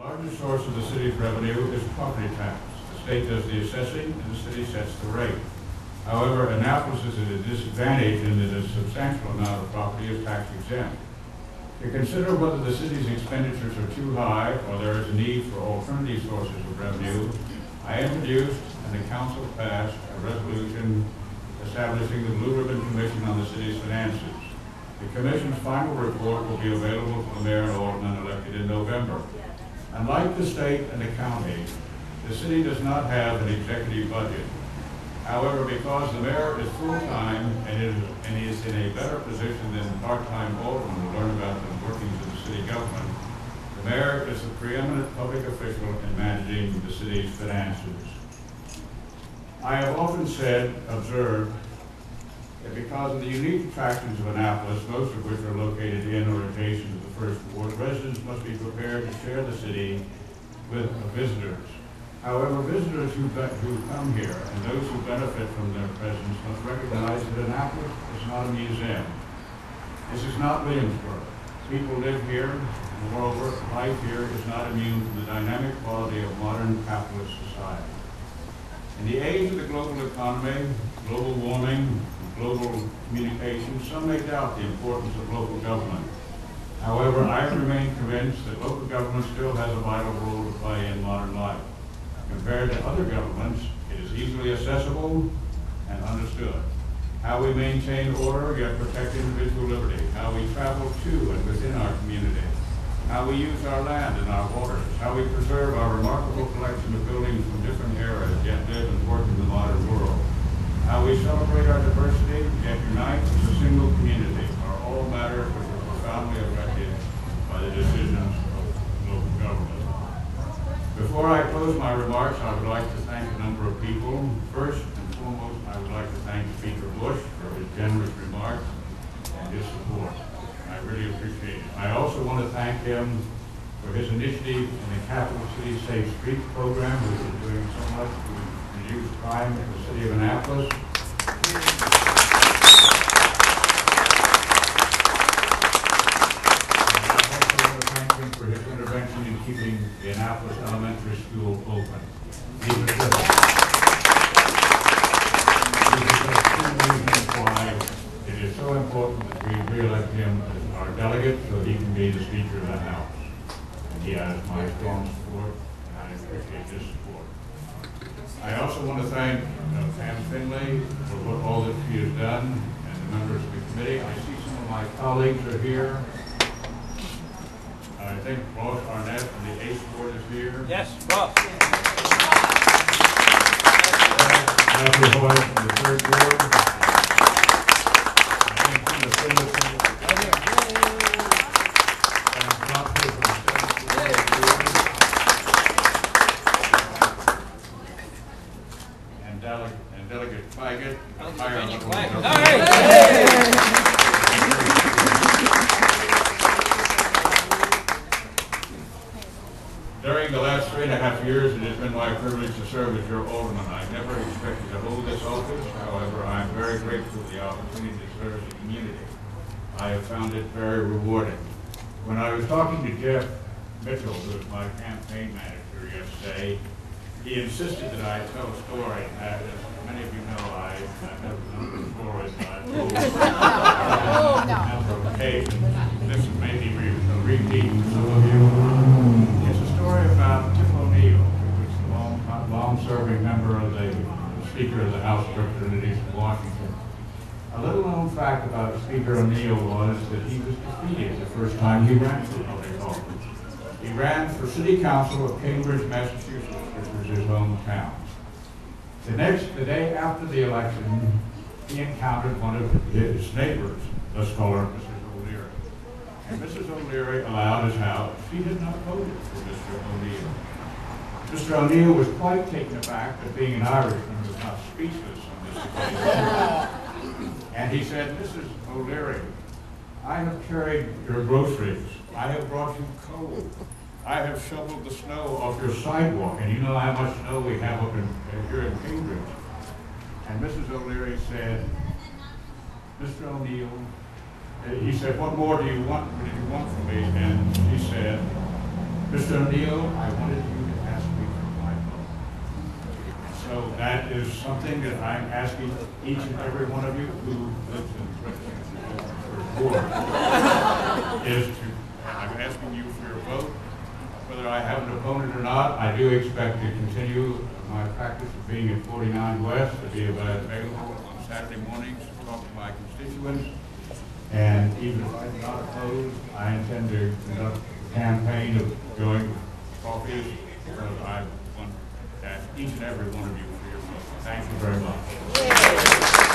The largest source of the city's revenue is property tax. The state does the assessing and the city sets the rate. However, Annapolis is at a disadvantage in that a substantial amount of property is tax exempt. To consider whether the city's expenditures are too high or there is a need for alternative sources of revenue, I introduced and the council passed a resolution establishing the Blue Ribbon Commission on the city's finances. The commission's final report will be available to the mayor and aldermen elected in November. Unlike the state and the county, the city does not have an executive budget. However, because the mayor is full-time and is in a better position than part-time aldermen to learn about the workings of the city government, the mayor is the preeminent public official in managing the city's finances. I have often observed, that because of the unique attractions of Annapolis, most of which are located in or adjacent to the First Ward, residents must be prepared to share the city with visitors. However, visitors who come here and those who benefit from their presence must recognize that Annapolis is not a museum. This is not Williamsburg. People live here, and moreover, life here is not immune to the dynamic quality of modern capitalist society. In the age of the global economy, global warming, and global communication, some may doubt the importance of local government. However, I remain convinced that local government still has a vital role to play in modern life. Compared to other governments, it is easily accessible and understood. How we maintain order yet protect individual liberty, how we travel to and within our community, how we use our land and our waters, how we preserve our remarkable collection of buildings from different eras yet live and work in the modern world, how we celebrate our diversity yet unite as a single community are all matters which are profoundly affected by the decisions of local government. Before I close my remarks, I would like to thank a number of people. First and foremost, I would like to thank Speaker Bush for his generous remarks and his support. I really appreciate it. I also want to thank him for his initiative in the Capital City Safe Streets program, which is doing so much to reduce crime in the city of Annapolis. For his intervention in keeping the Annapolis Elementary School open. These are just two reasons why it is so important that we re-elect him as our delegate so he can be the Speaker of the House. And he has my strong support, and I appreciate his support. I also want to thank Pam Finley for all that she has done, and the members of the committee. I see some of my colleagues are here. I think Ross Arnett from the 8th Ward is here. Yes, Ross. Matthew Hoy from the 3rd Ward. And Delegate Claggett. During the last 3.5 years, it has been my privilege to serve as your alderman. I never expected to hold this office. However, I am very grateful for the opportunity to serve the community. I have found it very rewarding. When I was talking to Jeff Mitchell, who was my campaign manager yesterday, he insisted that I tell a story. As many of you know, I have a number of stories that I've told on a number of occasions. This may be a repeat for some of you. It's a story about Tim O'Neill, who was a long-serving member of the Speaker of the House of Representatives in Washington. A little known fact about Speaker O'Neill was that he was defeated the first time he ran for public office. He ran for City Council of Cambridge, Massachusetts, which was his hometown. The day after the election, he encountered one of his neighbors, let's call her Mrs. O'Leary. And Mrs. O'Leary allowed his house. She had not voted for Mr. O'Neill. Mr. O'Neill was quite taken aback that being an Irishman was not speechless on this occasion. And he said, Mrs. O'Leary, I have carried your groceries. I have brought you coal. I have shoveled the snow off your sidewalk. And you know how much snow we have up here in Cambridge. And Mrs. O'Leary said, Mr. O'Neill, he said, what more do you want from me? And she said, Mr. Mr. O'Neill, I wanted you to ask me for my vote. So that is something that I'm asking each and every one of you who lives in the board is to, I'm asking you for your vote. Whether I have an opponent or not, I do expect to continue my practice of being at 49 West, to be available on Saturday mornings to talk to my constituents. And even if I'm not opposed, I intend to conduct a campaign of going to coffees, because I want to ask each and every one of you for your vote. Thank you very much.